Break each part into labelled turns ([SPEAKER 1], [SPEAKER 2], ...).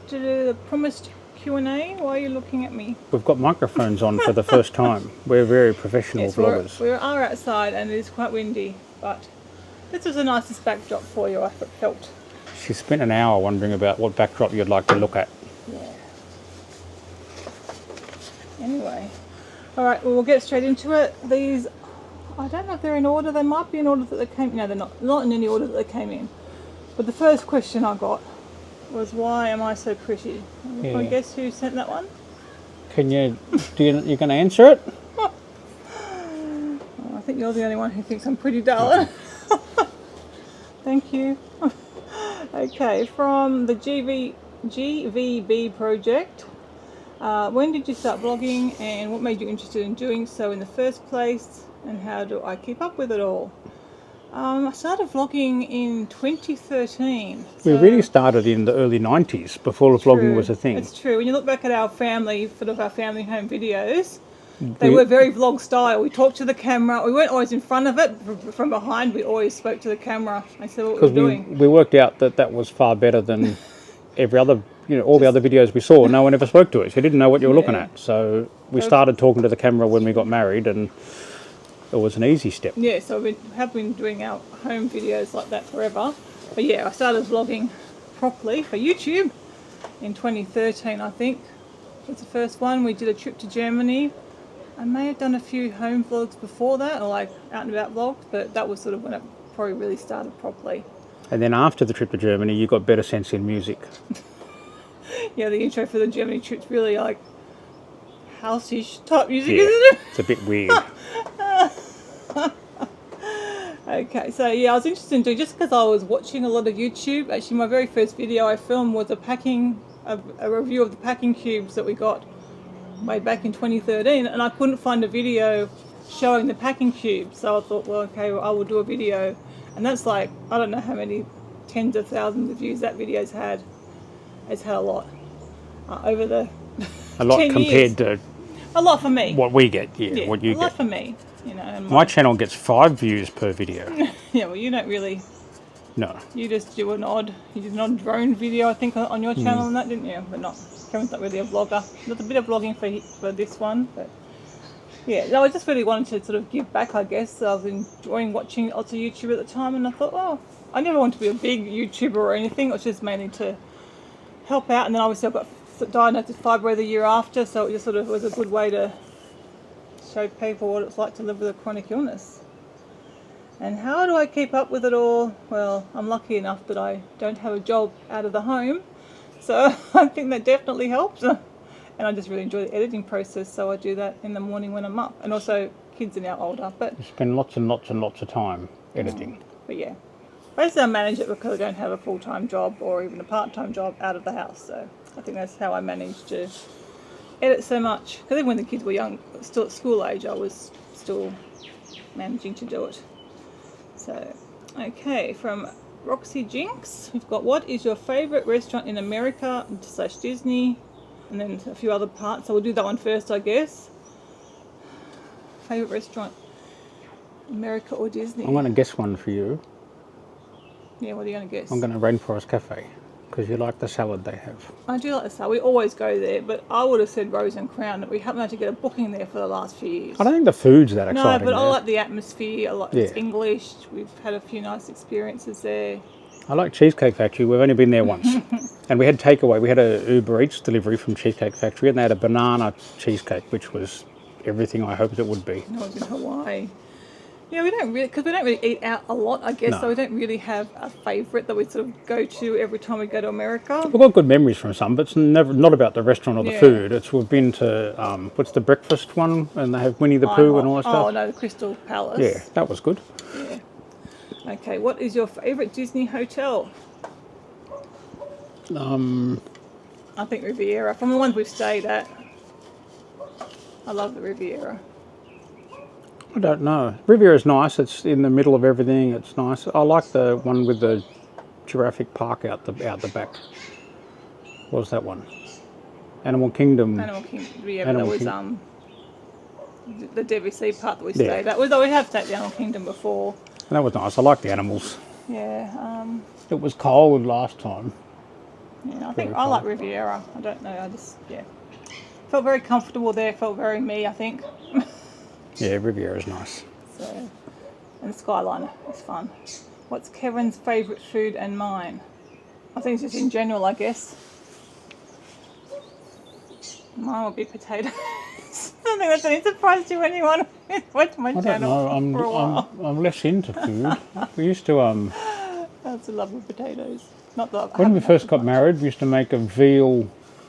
[SPEAKER 1] to do the promised Q&A? Why are you looking at me?
[SPEAKER 2] We've got microphones on for the first time. We're very professional vloggers.
[SPEAKER 1] We are outside and it is quite windy, but this was the nicest backdrop for you, I felt.
[SPEAKER 2] She spent an hour wondering about what backdrop you'd like to look at.
[SPEAKER 1] Yeah. Anyway. Alright, well, we'll get straight into it. These, I don't know if they're in order. They might be in order that they came in. No, they're not in any order that they came in. But the first question I got was, why am I so pretty? Can I guess who sent that one?
[SPEAKER 2] You're going to answer it?
[SPEAKER 1] Oh, I think you're the only one who thinks I'm pretty, darling. Thank you. Okay, from the GVB project. When did you start vlogging and what made you interested in doing so in the first place, and how do I keep up with it all? I started vlogging in 2013.
[SPEAKER 2] We really started in the early 90s, before vlogging was a thing.
[SPEAKER 1] It's true. When you look back at our family, our family home videos, they were very vlog style. We talked to the camera. We weren't always in front of it. From behind, we always spoke to the camera and said what we were doing.
[SPEAKER 2] We worked out that was far better than every other, all the other videos we saw. No one ever spoke to us. You didn't know what you were looking at. So we started talking to the camera when we got married, and it was an easy step.
[SPEAKER 1] Yeah, so we have been doing our home videos like that forever. But yeah, I started vlogging properly for YouTube in 2013, I think. Was the first one. We did a trip to Germany. I may have done a few home vlogs before that, or like out and about vlogs, but that was sort of when it probably really started properly.
[SPEAKER 2] And then after the trip to Germany, you got better sense in music.
[SPEAKER 1] Yeah, the intro for the Germany trip's really like house-ish type music, isn't it?
[SPEAKER 2] It's a bit weird.
[SPEAKER 1] Okay, so yeah, I was interested in doing, just because I was watching a lot of YouTube. Actually, my very first video I filmed was a review of the packing cubes that we got way back in 2013, and I couldn't find a video showing the packing cubes. So I thought, well, okay, I will do a video, and that's like, I don't know how many tens of thousands of views that video's had. It's had a lot over the
[SPEAKER 2] a lot
[SPEAKER 1] 10
[SPEAKER 2] compared
[SPEAKER 1] years.
[SPEAKER 2] To
[SPEAKER 1] a lot for me.
[SPEAKER 2] What we get, what you
[SPEAKER 1] get. A
[SPEAKER 2] get.
[SPEAKER 1] lot for me, And
[SPEAKER 2] my channel gets 5 views per video.
[SPEAKER 1] Yeah, well, you don't really.
[SPEAKER 2] No.
[SPEAKER 1] You just do you did an odd drone video, I think, on your channel and that, didn't you? But Kevin's not really a vlogger. There's a bit of vlogging for this one, but yeah, no, I just really wanted to sort of give back, I guess. I was enjoying watching lots of YouTube at the time, and I thought, oh, I never wanted to be a big YouTuber or anything. It was just mainly to help out, and then obviously I got diagnosed with fibro the year after, so it just sort of was a good way to show people what it's like to live with a chronic illness. And how do I keep up with it all? Well, I'm lucky enough that I don't have a job out of the home, so I think that definitely helps. And I just really enjoy the editing process, so I do that in the morning when I'm up. And also, kids are now older, but
[SPEAKER 2] you spend lots and lots and lots of time editing.
[SPEAKER 1] But yeah, basically I manage it because I don't have a full-time job or even a part-time job out of the house, so I think that's how I managed to edit so much. Because even when the kids were young, still at school age, I was still managing to do it. So, okay, from Roxy Jinx, we've got, what is your favourite restaurant in America / Disney? And then a few other parts, so we'll do that one first, I guess. Favourite restaurant, America or Disney?
[SPEAKER 2] I'm going to guess one for you.
[SPEAKER 1] Yeah, what are you going to guess?
[SPEAKER 2] I'm going to Rainforest Cafe, because you like the salad they have.
[SPEAKER 1] I do like the salad. We always go there, but I would have said Rose and Crown. That we haven't had to get a booking there for the last few years.
[SPEAKER 2] I don't think the food's that exciting.
[SPEAKER 1] No, but
[SPEAKER 2] there.
[SPEAKER 1] I like the atmosphere. It's English. We've had a few nice experiences there.
[SPEAKER 2] I like Cheesecake Factory. We've only been there once. And we had takeaway. We had a Uber Eats delivery from Cheesecake Factory, and they had a banana cheesecake, which was everything I hoped it would be.
[SPEAKER 1] I was in Hawaii. Yeah, we don't really eat out a lot, I guess.
[SPEAKER 2] No.
[SPEAKER 1] So we don't really have a favourite that we sort of go to every time we go to America.
[SPEAKER 2] We've got good memories from some, but it's not about the restaurant or the food. We've been to what's the breakfast one, and they have Winnie the Pooh and all that stuff.
[SPEAKER 1] Oh no, the Crystal Palace.
[SPEAKER 2] Yeah, that was good.
[SPEAKER 1] Yeah. Okay, what is your favourite Disney hotel? I think Riviera. From the ones we've stayed at, I love the Riviera.
[SPEAKER 2] I don't know. Riviera's nice. It's in the middle of everything. It's nice. I like the one with the Jurassic Park out the back. What was that one? Animal Kingdom.
[SPEAKER 1] Animal Kingdom. Yeah, that was the DVC part that we stayed at. We have stayed at the Animal Kingdom before.
[SPEAKER 2] And that was nice. I like the animals.
[SPEAKER 1] Yeah.
[SPEAKER 2] It was cold last time.
[SPEAKER 1] Yeah, I think I like Riviera. I don't know. I just felt very comfortable there. Felt very me. I think.
[SPEAKER 2] Yeah, Riviera's nice.
[SPEAKER 1] So, and Skyliner is fun. What's Kevin's favourite food and mine? I think it's just in general, I guess. Mine would be potatoes. I don't think that's any surprise to anyone who's watched my channel for a while.
[SPEAKER 2] I'm less into food. We used to
[SPEAKER 1] I also love potatoes. Not that
[SPEAKER 2] when we first got married, we used to make a veal.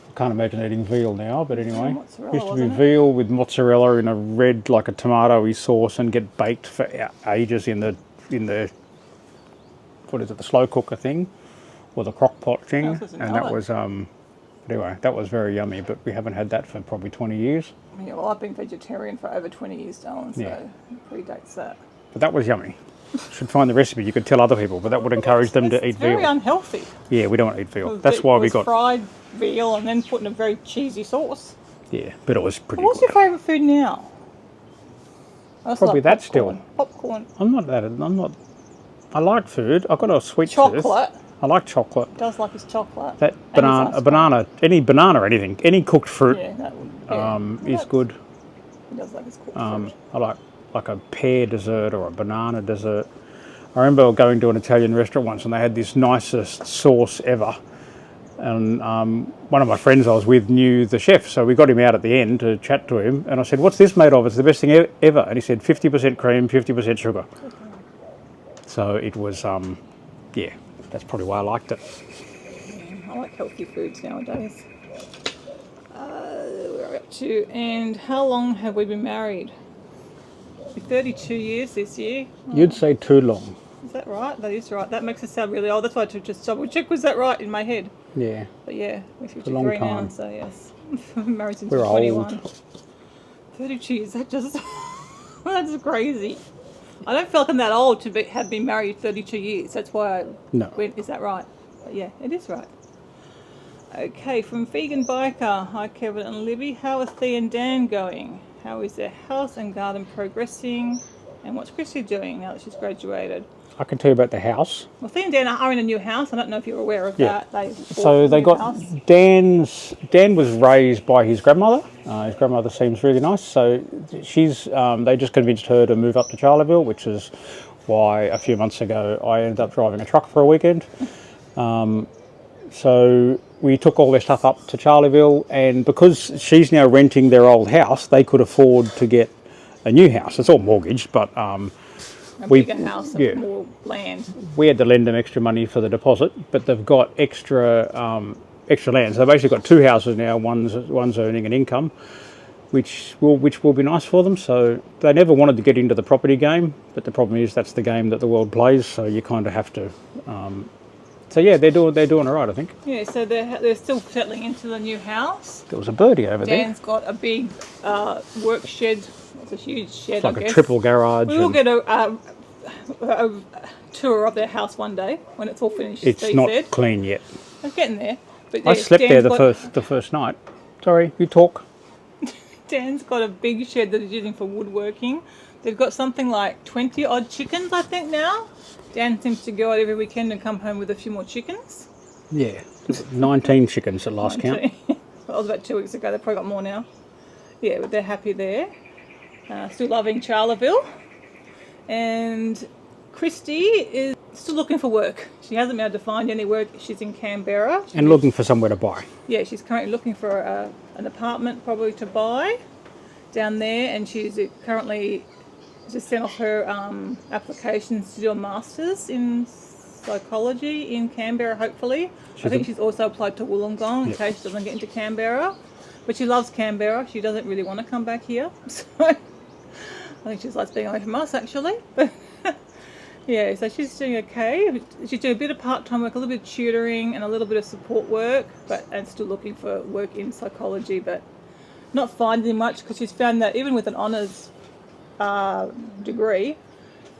[SPEAKER 2] I can't imagine eating veal now, but anyway,
[SPEAKER 1] Mozzarella,
[SPEAKER 2] used to be
[SPEAKER 1] wasn't it?
[SPEAKER 2] veal with mozzarella in a red, like a tomatoey sauce, and get baked for ages in the what is it, the slow cooker thing, or the crock pot thing, and that was anyway, that was very yummy. But we haven't had that for probably 20 years.
[SPEAKER 1] Yeah, well, I've been vegetarian for over 20 years, darling, so it predates that.
[SPEAKER 2] But that was yummy. Should find the recipe. You could tell other people, but that would encourage them to eat veal.
[SPEAKER 1] It's very unhealthy.
[SPEAKER 2] Yeah, we don't want to eat veal. That's why we got
[SPEAKER 1] fried veal and then put in a very cheesy sauce.
[SPEAKER 2] Yeah, but it was pretty
[SPEAKER 1] What's
[SPEAKER 2] good.
[SPEAKER 1] your favourite food now?
[SPEAKER 2] Probably that
[SPEAKER 1] popcorn.
[SPEAKER 2] still.
[SPEAKER 1] Popcorn.
[SPEAKER 2] I'm not. I like food. I've got a sweet
[SPEAKER 1] Chocolate.
[SPEAKER 2] tooth. I like chocolate.
[SPEAKER 1] He does like his chocolate.
[SPEAKER 2] That
[SPEAKER 1] And his ice cream.
[SPEAKER 2] banana, anything, any cooked fruit
[SPEAKER 1] Yeah, that would.
[SPEAKER 2] is good.
[SPEAKER 1] He does like his cooked fruit.
[SPEAKER 2] I like a pear dessert or a banana dessert. I remember going to an Italian restaurant once and they had this nicest sauce ever. And one of my friends I was with knew the chef, so we got him out at the end to chat to him. And I said, "What's this made of? It's the best thing ever." And he said, 50% cream, 50% sugar. Okay. So it was, that's probably why I liked it.
[SPEAKER 1] I like healthy foods nowadays. Where are we up to? And how long have we been married? 32 years this year.
[SPEAKER 2] You'd say too long.
[SPEAKER 1] Is that right? That is right. That makes us sound really old. That's why I just double check. Was that right in my head?
[SPEAKER 2] Yeah.
[SPEAKER 1] But yeah, we're
[SPEAKER 2] It's a long
[SPEAKER 1] 53 now,
[SPEAKER 2] time.
[SPEAKER 1] so yes. We've been married since
[SPEAKER 2] We're
[SPEAKER 1] 21.
[SPEAKER 2] old.
[SPEAKER 1] 32 years, that's crazy. I don't feel like I'm that old to have been married 32 years. That's why is that right? But yeah, it is right. Okay, from Vegan Biker. Hi Kevin and Libby. How are Thea and Dan going? How is their house and garden progressing? And what's Chrissy doing now that she's graduated?
[SPEAKER 2] I can tell you about the house.
[SPEAKER 1] Well, Thea and Dan are in a new house. I don't know if you're aware of that.
[SPEAKER 2] Dan was raised by his grandmother. His grandmother seems really nice. So they just convinced her to move up to Charleville, which is why a few months ago I ended up driving a truck for a weekend. So we took all their stuff up to Charleville, and because she's now renting their old house, they could afford to get a new house. It's all mortgaged, but
[SPEAKER 1] a bigger house and more land.
[SPEAKER 2] We had to lend them extra money for the deposit, but they've got extra land. So they've basically got two houses now. One's earning an income, which will be nice for them. So they never wanted to get into the property game, but the problem is that's the game that the world plays. So you kind of have to. So yeah, they're doing all right, I think.
[SPEAKER 1] Yeah, so they're still settling into the new house.
[SPEAKER 2] There was a birdie over there.
[SPEAKER 1] Dan's got a big work shed. It's a huge shed.
[SPEAKER 2] It's like a triple garage.
[SPEAKER 1] We will get a tour of their house one day when it's all finished.
[SPEAKER 2] It's not clean yet.
[SPEAKER 1] I'm getting there. But
[SPEAKER 2] I slept there the first night. Sorry, you talk.
[SPEAKER 1] Dan's got a big shed that he's using for woodworking. They've got something like 20 odd chickens, I think, now. Dan seems to go out every weekend and come home with a few more chickens.
[SPEAKER 2] Yeah, 19 chickens at last count.
[SPEAKER 1] That was about 2 weeks ago. They've probably got more now. Yeah, but they're happy there. Still loving Charleville. And Christy is still looking for work. She hasn't been able to find any work. She's in Canberra.
[SPEAKER 2] And looking for somewhere to buy.
[SPEAKER 1] Yeah, she's currently looking for an apartment probably to buy down there. And she's currently just sent off her applications to do a master's in psychology in Canberra, hopefully. I think she's also applied to Wollongong in case she doesn't get into Canberra. But she loves Canberra. She doesn't really want to come back here. So I think she likes being away from us, actually. Yeah, so she's doing okay. She's doing a bit of part-time work, a little bit of tutoring and a little bit of support work, and still looking for work in psychology, but not finding much because she's found that even with an honours degree,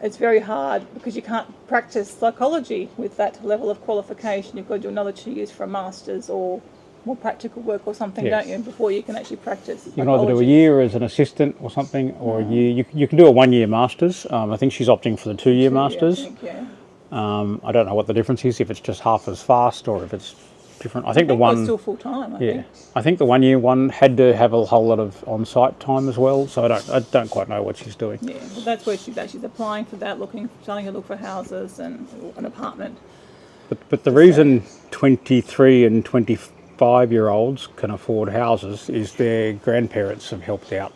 [SPEAKER 1] it's very hard because you can't practice psychology with that level of qualification. You've got to do another 2 years for a master's or more practical work or something, don't you, before you can actually practice psychology.
[SPEAKER 2] You can either do a year as an assistant or something, or a year. You can do a 1 year master's. I think she's opting for the 2 year master's.
[SPEAKER 1] I think, yeah.
[SPEAKER 2] I don't know what the difference is, if it's just half as fast or if it's different. I think the
[SPEAKER 1] it was
[SPEAKER 2] one,
[SPEAKER 1] still full time.
[SPEAKER 2] yeah, I think the 1 year one had to have a whole lot of on-site time as well. So I don't quite know what she's doing.
[SPEAKER 1] Yeah, well, that's where she's at. She's applying for that, starting to look for houses and an apartment.
[SPEAKER 2] But the reason 23 and 25-year-olds can afford houses is their grandparents have helped out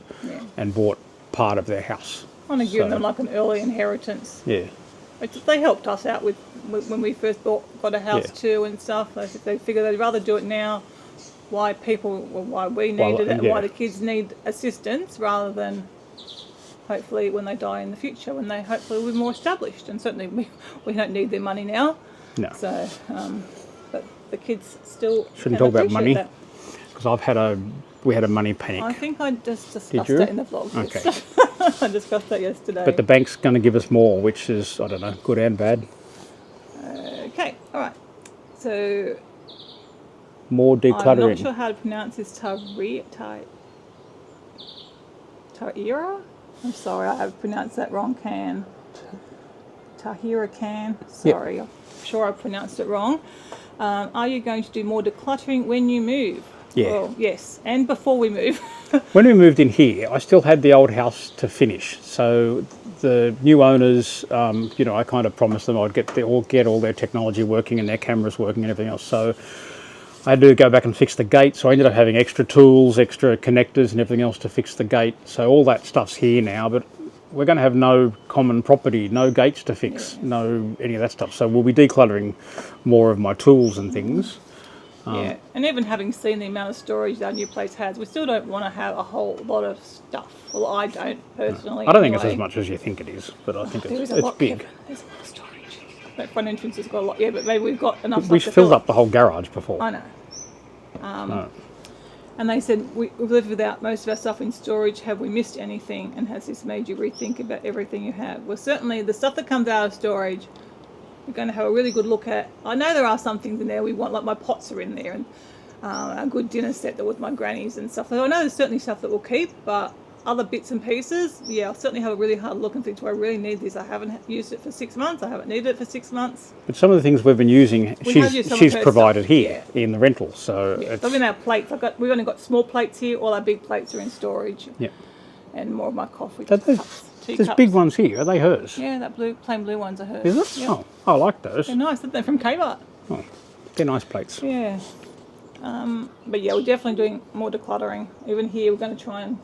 [SPEAKER 2] and bought part of their house.
[SPEAKER 1] I want to give them like an early inheritance.
[SPEAKER 2] Yeah.
[SPEAKER 1] They helped us out with when we first got a house too and stuff. They figured they'd rather do it now. Why we needed it and why the kids need assistance rather than hopefully when they die in the future when they hopefully will be more established. And certainly we don't need their money now.
[SPEAKER 2] No.
[SPEAKER 1] So, but the kids still
[SPEAKER 2] shouldn't talk about money because we had a money panic.
[SPEAKER 1] I think I just discussed that in the vlog.
[SPEAKER 2] Okay.
[SPEAKER 1] Yes. I discussed that yesterday.
[SPEAKER 2] But the bank's going to give us more, which is, I don't know, good and bad.
[SPEAKER 1] Okay, all right. So
[SPEAKER 2] more decluttering.
[SPEAKER 1] I'm not sure how to pronounce this. Tahira? I'm sorry, I have pronounced that wrong. Tahira Can. Sorry, I'm sure I pronounced it wrong. Are you going to do more decluttering when you move?
[SPEAKER 2] Yeah.
[SPEAKER 1] Well, yes, and before we move.
[SPEAKER 2] When we moved in here, I still had the old house to finish. So the new owners, I kind of promised them I'd get all their technology working and their cameras working and everything else. So I had to go back and fix the gate. So I ended up having extra tools, extra connectors and everything else to fix the gate. So all that stuff's here now, but we're going to have no common property, no gates to fix, no any of that stuff. So we'll be decluttering more of my tools and things.
[SPEAKER 1] Yeah, and even having seen the amount of storage our new place has, we still don't want to have a whole lot of stuff. Well, I don't personally.
[SPEAKER 2] I don't think it's as much as you think it is, but I think it's big.
[SPEAKER 1] Kevin. There's a lot of storage. That front entrance has got a lot, but maybe we've got enough.
[SPEAKER 2] We filled up the whole garage before.
[SPEAKER 1] I know. And they said we've lived without most of our stuff in storage. Have we missed anything? And has this made you rethink about everything you have? Well, certainly the stuff that comes out of storage, we're going to have a really good look at. I know there are some things in there we want, like my pots are in there, and a good dinner set that was my granny's and stuff. So I know there's certainly stuff that we'll keep, but other bits and pieces, I'll certainly have a really hard look and think, do I really need this? I haven't used it for 6 months. I haven't needed it for 6 months.
[SPEAKER 2] But some of the things we've been using, she's provided here in the rental. So
[SPEAKER 1] it's in our plates. We've only got small plates here. All our big plates are in storage.
[SPEAKER 2] Yeah.
[SPEAKER 1] And more of my coffee cups.
[SPEAKER 2] There's big ones here. Are they hers?
[SPEAKER 1] Yeah, that plain blue ones are hers.
[SPEAKER 2] Is it?
[SPEAKER 1] Yep.
[SPEAKER 2] Oh, I like those.
[SPEAKER 1] They're nice. They're from Kmart.
[SPEAKER 2] Oh, they're nice plates.
[SPEAKER 1] Yeah. But we're definitely doing more decluttering. Even here, we're going to try and.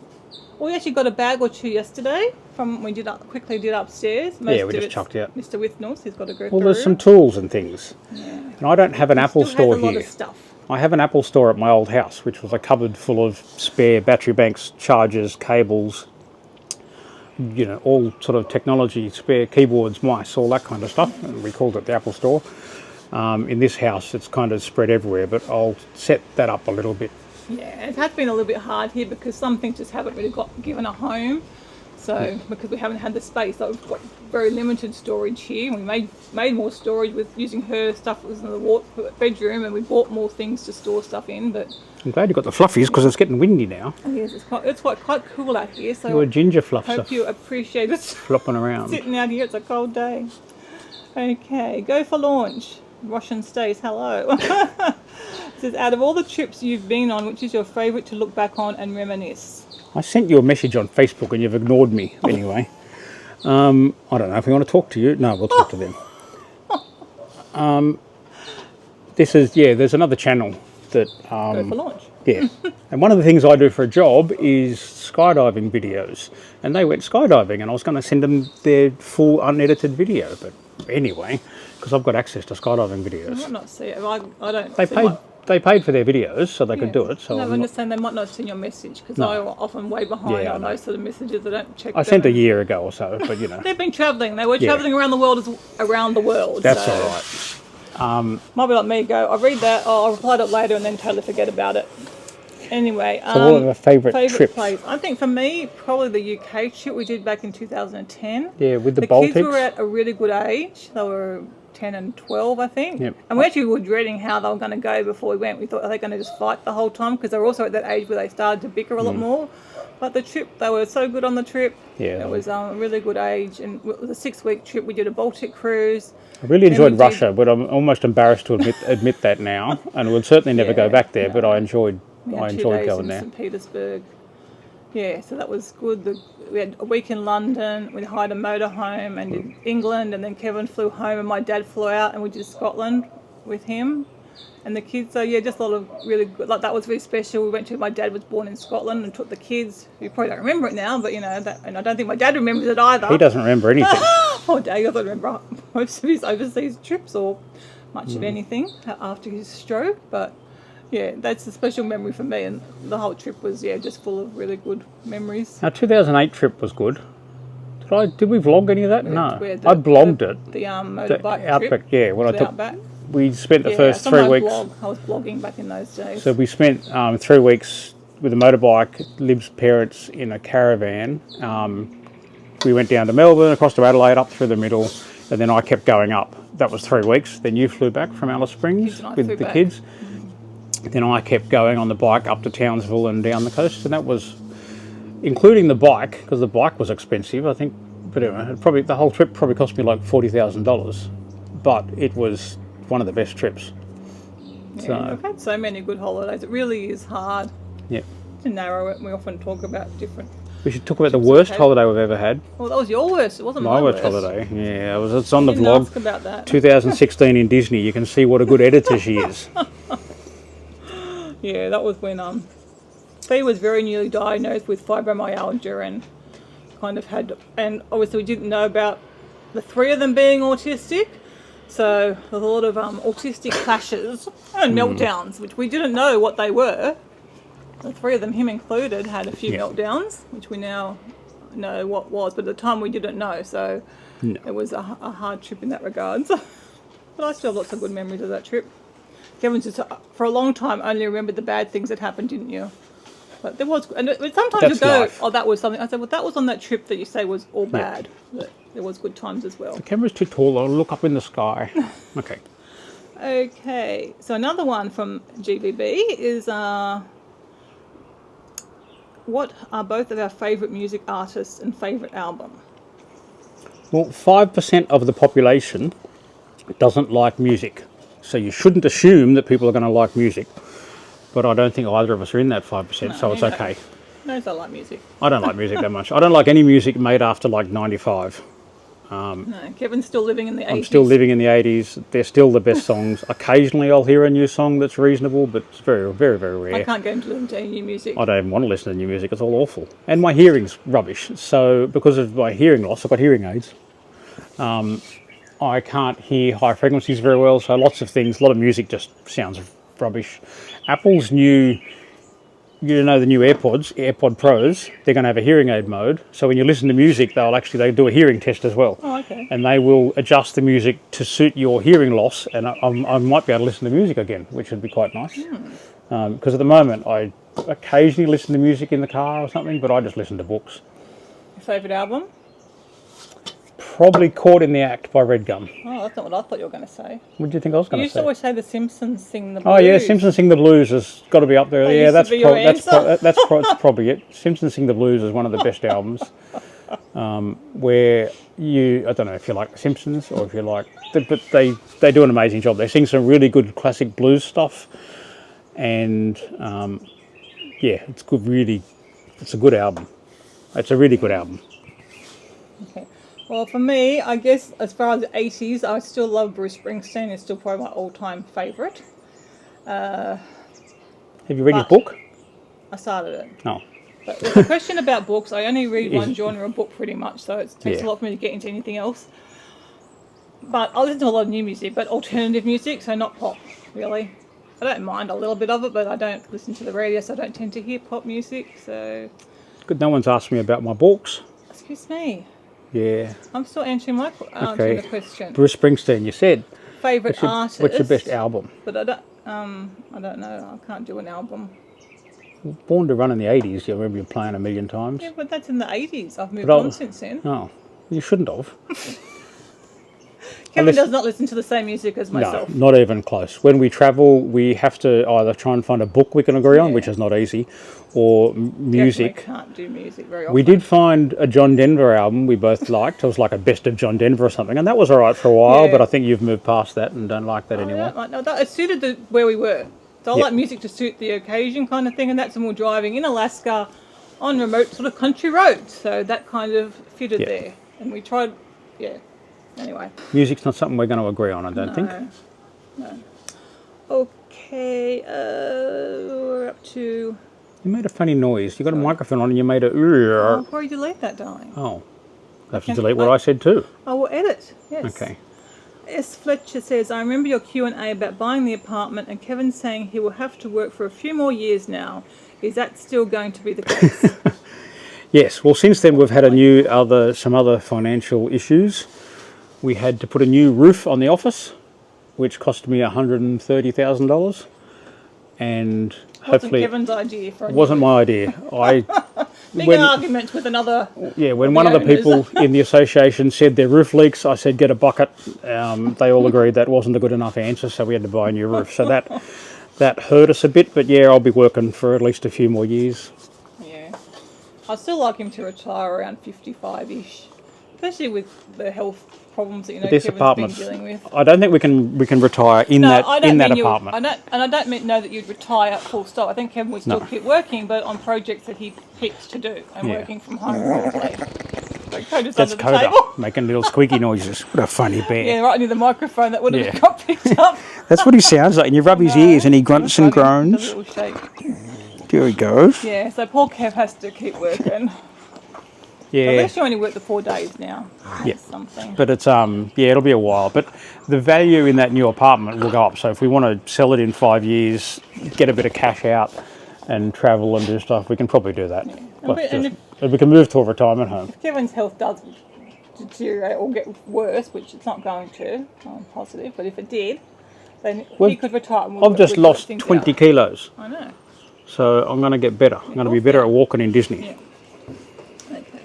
[SPEAKER 1] Well, we actually got a bag or two yesterday from we quickly did upstairs.
[SPEAKER 2] We just chucked out.
[SPEAKER 1] Mr. Withnall's, he's got to go through.
[SPEAKER 2] Well, there's some tools and things. Yeah. And I don't have an Apple store here.
[SPEAKER 1] A lot of stuff.
[SPEAKER 2] I have an Apple store at my old house, which was a cupboard full of spare battery banks, chargers, cables, all sort of technology, spare keyboards, mice, all that kind of stuff. And we called it the Apple store. In this house, it's kind of spread everywhere, but I'll set that up a little bit.
[SPEAKER 1] Yeah, it has been a little bit hard here because some things just haven't really got given a home. So because we haven't had the space, so we've got very limited storage here. We made more storage with using her stuff that was in the bedroom, and we bought more things to store stuff in. But
[SPEAKER 2] I'm glad you got the fluffies because it's getting windy now.
[SPEAKER 1] Yes, it's quite cool out here. So
[SPEAKER 2] your ginger fluffs.
[SPEAKER 1] Hope you appreciate it.
[SPEAKER 2] Flopping around.
[SPEAKER 1] Sitting out here, it's a cold day. Okay, go for launch. Russian stays, hello. It says, out of all the trips you've been on, which is your favourite to look back on and reminisce? I
[SPEAKER 2] sent you a message on Facebook and you've ignored me anyway. I don't know if we want to talk to you. No, we'll talk to them. There's another channel that...
[SPEAKER 1] go for launch.
[SPEAKER 2] Yeah. And one of the things I do for a job is skydiving videos. And they went skydiving and I was going to send them their full unedited video. But anyway, because I've got access to skydiving videos.
[SPEAKER 1] I might not see it. I don't.
[SPEAKER 2] They paid for their videos so they could do it. So
[SPEAKER 1] I understand they might not have seen your message because I'm often way behind on those sort of messages. I don't check.
[SPEAKER 2] I sent a year ago or so, but
[SPEAKER 1] they've been travelling. They were travelling around the world.
[SPEAKER 2] That's all right.
[SPEAKER 1] Might be like me. I'll read that. I'll reply to it later and then totally forget about it. Anyway,
[SPEAKER 2] so what are the favourite trips?
[SPEAKER 1] Place. I think for me, probably the UK trip we did back in 2010.
[SPEAKER 2] Yeah, with the Baltics.
[SPEAKER 1] The kids were at a really good age. They were 10 and 12, I think.
[SPEAKER 2] Yep.
[SPEAKER 1] And we actually were dreading how they were going to go before we went. We thought, are they going to just fight the whole time? Because they were also at that age where they started to bicker a lot more. But the trip, they were so good on the trip.
[SPEAKER 2] Yeah.
[SPEAKER 1] It was a really good age. And it was a 6-week trip. We did a Baltic cruise.
[SPEAKER 2] I really enjoyed Russia, but I'm almost embarrassed to admit that now. And we'll certainly never go back there, but I enjoyed going there.
[SPEAKER 1] St. Petersburg. Yeah, so that was good. We had a week in London. We hired a motorhome and did England, and then Kevin flew home, and my dad flew out, and we did Scotland with him and the kids. So yeah, just a lot of really good. Like that was very special. We went to. My dad was born in Scotland and took the kids. You probably don't remember it now, but you know that, and I don't think my dad remembers it either.
[SPEAKER 2] He doesn't remember anything.
[SPEAKER 1] Oh, Dad, I don't remember most of his overseas trips or much of anything after his stroke, but. Yeah, that's a special memory for me, and the whole trip was just full of really good memories.
[SPEAKER 2] Our 2008 trip was good. Did we vlog any of that? No, I blogged it.
[SPEAKER 1] The motorbike
[SPEAKER 2] Outback,
[SPEAKER 1] trip.
[SPEAKER 2] yeah. When I took,
[SPEAKER 1] Outback.
[SPEAKER 2] We spent the first 3 weeks.
[SPEAKER 1] I was blogging back in those days.
[SPEAKER 2] So we spent 3 weeks with a motorbike. Lib's parents in a caravan. We went down to Melbourne, across to Adelaide, up through the middle, and then I kept going up. That was 3 weeks. Then you flew back from Alice Springs with the kids. Then I kept going on the bike up to Townsville and down the coast, and that was including the bike, because the bike was expensive, I think. But anyway, the whole trip probably cost me like $40,000, but it was one of the best trips.
[SPEAKER 1] Yeah,
[SPEAKER 2] so,
[SPEAKER 1] we've had so many good holidays. It really is hard to narrow it. We often talk about different.
[SPEAKER 2] We should talk about the worst holiday we've ever had.
[SPEAKER 1] Well, that was your worst. It wasn't
[SPEAKER 2] my worst holiday. Yeah, it's on the vlog.
[SPEAKER 1] Ask about that.
[SPEAKER 2] 2016 in Disney. You can see what a good editor she is.
[SPEAKER 1] Yeah, that was when Fee was very newly diagnosed with fibromyalgia and kind of and obviously we didn't know about the 3 of them being autistic, so there was a lot of autistic clashes and meltdowns, which we didn't know what they were. The 3 of them, him included, had a few meltdowns, which we now know what was, but at the time we didn't know, so it was a hard trip in that regard. But I still have lots of good memories of that trip. Kevin just, for a long time, only remembered the bad things that happened, didn't you? But there was, and sometimes you go, life. Oh, that was something. I said, well, that was on that trip that you say was all bad. But there was good times as well.
[SPEAKER 2] The camera's too tall. I'll look up in the sky. Okay.
[SPEAKER 1] Okay. So another one from GVB is, what are both of our favourite music artists and favourite album?
[SPEAKER 2] Well, 5% of the population doesn't like music. So you shouldn't assume that people are going to like music. But I don't think either of us are in that 5%, so it's okay.
[SPEAKER 1] No, I like music.
[SPEAKER 2] I don't like music that much. I don't like any music made after like 95.
[SPEAKER 1] No, Kevin's still living in the 80s.
[SPEAKER 2] I'm still living in the 80s. They're still the best songs. Occasionally I'll hear a new song that's reasonable, but it's very, very, very rare.
[SPEAKER 1] I can't go into listening to any new music.
[SPEAKER 2] I don't even want to listen to new music. It's all awful. And my hearing's rubbish. So because of my hearing loss, I've got hearing aids. I can't hear high frequencies very well, so lots of things, a lot of music just sounds rubbish. Apple's new, the new AirPod Pros, they're going to have a hearing aid mode. So when you listen to music, they do a hearing test as well.
[SPEAKER 1] Oh, okay.
[SPEAKER 2] And they will adjust the music to suit your hearing loss, and I might be able to listen to music again, which would be quite nice. Because at the moment, I occasionally listen to music in the car or something, but I just listen to books.
[SPEAKER 1] Your favourite album?
[SPEAKER 2] Probably Caught in the Act by Redgum.
[SPEAKER 1] Oh, that's not what I thought you were going to say.
[SPEAKER 2] What do you think I was going to say?
[SPEAKER 1] You used to always say The Simpsons Sing the Blues.
[SPEAKER 2] Oh yeah, Simpsons Sing the Blues has got to be up there. Yeah, that's probably it. Simpsons Sing the Blues is one of the best albums. Where I don't know if you like The Simpsons or if you like, but they do an amazing job. They sing some really good classic blues stuff, and it's good. Really, it's a good album. It's a really good album.
[SPEAKER 1] Okay. Well, for me, I guess as far as the 80s, I still love Bruce Springsteen. It's still probably my all-time favourite.
[SPEAKER 2] Have you read his book?
[SPEAKER 1] I started it.
[SPEAKER 2] Oh.
[SPEAKER 1] But there's a question about books. I only read one genre of book pretty much, so it takes a lot for me to get into anything else. But I listen to a lot of new music, but alternative music, so not pop, really. I don't mind a little bit of it, but I don't listen to the radio, so I don't tend to hear pop music, so...
[SPEAKER 2] Good, no one's asked me about my books.
[SPEAKER 1] Excuse me.
[SPEAKER 2] Yeah.
[SPEAKER 1] I'm still answering the question.
[SPEAKER 2] Bruce Springsteen, you said.
[SPEAKER 1] Favourite artist.
[SPEAKER 2] What's your best album?
[SPEAKER 1] But I don't know. I can't do an album.
[SPEAKER 2] Born to Run in the 80s, you remember you playing a million times.
[SPEAKER 1] Yeah, but that's in the 80s. I've moved on since then.
[SPEAKER 2] Oh, you shouldn't have.
[SPEAKER 1] Kevin does not listen to the same music as myself.
[SPEAKER 2] No, not even close. When we travel, we have to either try and find a book we can agree on, which is not easy, or music.
[SPEAKER 1] Definitely can't do music very often.
[SPEAKER 2] We did find a John Denver album we both liked. It was like a best of John Denver or something, and that was all right for a while, but I think you've moved past that and don't like that anymore.
[SPEAKER 1] No, it suited where we were. So I like music to suit the occasion kind of thing, and that's when we're driving in Alaska on remote sort of country roads. So that kind of fitted there. And we tried, anyway.
[SPEAKER 2] Music's not something we're going to agree on, I don't think.
[SPEAKER 1] No. Okay, we're up to...
[SPEAKER 2] You made a funny noise. You got a microphone on and you made a...
[SPEAKER 1] I'll probably delete that, darling.
[SPEAKER 2] Oh. I have to delete what I said too.
[SPEAKER 1] I will edit, yes.
[SPEAKER 2] Okay.
[SPEAKER 1] S. Fletcher says, I remember your Q&A about buying the apartment and Kevin saying he will have to work for a few more years now. Is that still going to be the case?
[SPEAKER 2] Yes. Well, since then we've had some other financial issues. We had to put a new roof on the office, which cost me $130,000. And hopefully...
[SPEAKER 1] Kevin's idea for a new
[SPEAKER 2] wasn't
[SPEAKER 1] roof.
[SPEAKER 2] my idea.
[SPEAKER 1] Big argument with another...
[SPEAKER 2] Yeah, when one of the people in the association said their roof leaks, I said, get a bucket. They all agreed that wasn't a good enough answer, so we had to buy a new roof. So that hurt us a bit, but yeah, I'll be working for at least a few more years.
[SPEAKER 1] Yeah. I'd still like him to retire around 55-ish, especially with the health problems that Kevin's been dealing with.
[SPEAKER 2] I don't think we can retire in that apartment.
[SPEAKER 1] I don't know that you'd retire full stop. I think Kevin would still keep working, but on projects that he picks to do and working from home probably. So Coda's
[SPEAKER 2] That's
[SPEAKER 1] under the table.
[SPEAKER 2] Coda making little squeaky noises. What a funny bear.
[SPEAKER 1] Yeah, right near the microphone. That would have got picked up.
[SPEAKER 2] That's what he sounds like. And you rub his ears and he grunts and groans.
[SPEAKER 1] Does a little shake.
[SPEAKER 2] There he goes.
[SPEAKER 1] Yeah, so poor Kev has to keep working.
[SPEAKER 2] Yeah.
[SPEAKER 1] At least you only work the 4 days now.
[SPEAKER 2] Yeah.
[SPEAKER 1] Something.
[SPEAKER 2] But it's it'll be a while. But the value in that new apartment will go up. So if we want to sell it in 5 years, get a bit of cash out and travel and do stuff, we can probably do that. Yeah. If we can move to a retirement home.
[SPEAKER 1] If Kevin's health does deteriorate or get worse, which it's not going to, I'm positive, but if it did, then he could retire.
[SPEAKER 2] I've just lost 20 kilos.
[SPEAKER 1] I know.
[SPEAKER 2] So I'm going to get better. I'm going to be better at walking in Disney.
[SPEAKER 1] Yeah. Okay.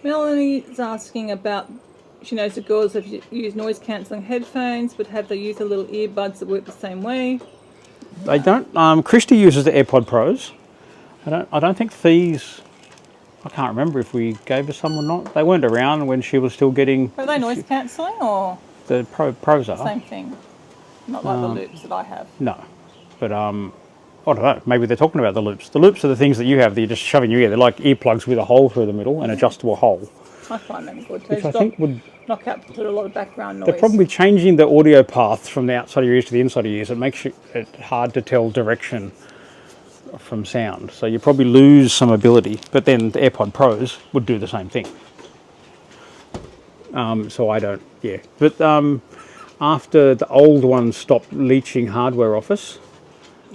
[SPEAKER 1] Melanie's asking about, she knows the girls have used noise cancelling headphones, but have they used the little earbuds that work the same way?
[SPEAKER 2] They don't. Christy uses the AirPod Pros. I don't think these... I can't remember if we gave her some or not. They weren't around when she was still getting...
[SPEAKER 1] Are they noise cancelling or...?
[SPEAKER 2] The Pros are.
[SPEAKER 1] Same thing. Not like the loops that I have.
[SPEAKER 2] No. But, I don't know. Maybe they're talking about the loops. The loops are the things that you have that you're just shoving in your ear. They're like earplugs with a hole through the middle, an adjustable hole.
[SPEAKER 1] I find them good too.
[SPEAKER 2] Which I think would...
[SPEAKER 1] knock out a lot of background noise.
[SPEAKER 2] They're probably changing the audio path from the outside of your ears to the inside of your ears. It makes it hard to tell direction from sound. So you probably lose some ability. But then the AirPod Pros would do the same thing. So I don't... Yeah. But after the old ones stopped leaching hardware off us...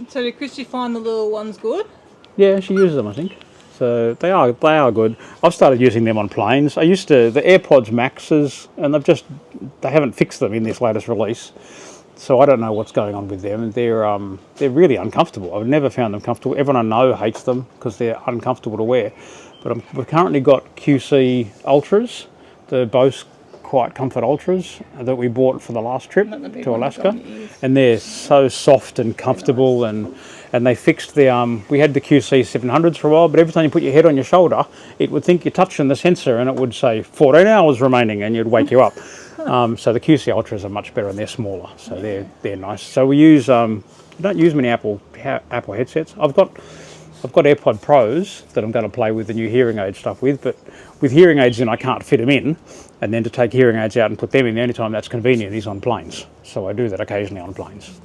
[SPEAKER 1] So did Christy find the little ones good?
[SPEAKER 2] Yeah, she uses them, I think. So they are good. I've started using them on planes. I used to the AirPods Maxes, and they haven't fixed them in this latest release. So I don't know what's going on with them. They're really uncomfortable. I've never found them comfortable. Everyone I know hates them because they're uncomfortable to wear. But we've currently got QC Ultras, the Bose Quiet Comfort Ultras that we bought for the last trip to Alaska, and they're so soft and comfortable. Nice. And they fixed the we had the QC 700s for a while, but every time you put your head on your shoulder, it would think you're touching the sensor and it would say 14 hours remaining and you'd wake you up. So the QC Ultras are much better and they're smaller, so they're nice. So we use we don't use many Apple headsets. I've got AirPod Pros that I'm going to play with the new hearing aid stuff with, but with hearing aids in I can't fit them in, and then to take hearing aids out and put them in, the only time that's convenient is on planes. So I do that occasionally on planes.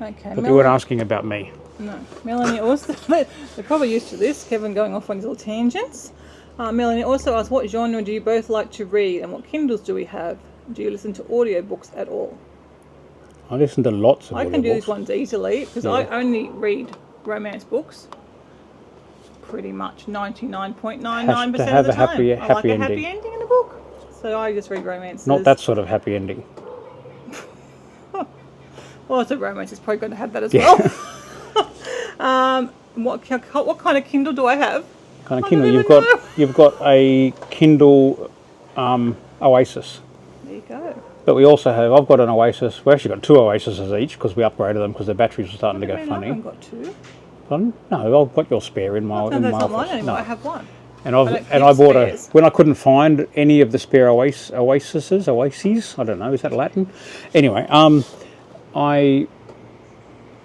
[SPEAKER 1] Okay.
[SPEAKER 2] But you weren't asking about me.
[SPEAKER 1] No. Melanie also, they're probably used to this, Kevin going off on his little tangents. Melanie also asked, what genre do you both like to read and what Kindles do we have? Do you listen to audiobooks at all?
[SPEAKER 2] I listen to lots of audiobooks.
[SPEAKER 1] I can do these ones easily because I only read romance books pretty much 99.99% of the time. I like a happy ending in a book. So I just read romances.
[SPEAKER 2] Not that sort of happy ending.
[SPEAKER 1] Well, it's a romance. It's probably going to have that as well. What kind of Kindle do I have?
[SPEAKER 2] Kind of Kindle. You've got a Kindle Oasis.
[SPEAKER 1] There you go.
[SPEAKER 2] But we also have, I've got an Oasis, we actually got 2 Oasises each because we upgraded them because the batteries were starting to go funny.
[SPEAKER 1] I haven't got 2.
[SPEAKER 2] Pardon? No, I've got your spare in my,
[SPEAKER 1] No, that's not
[SPEAKER 2] office.
[SPEAKER 1] mine anymore.
[SPEAKER 2] No.
[SPEAKER 1] I have one.
[SPEAKER 2] And I bought when I couldn't find any of the spare oases, I don't know, is that Latin? Anyway,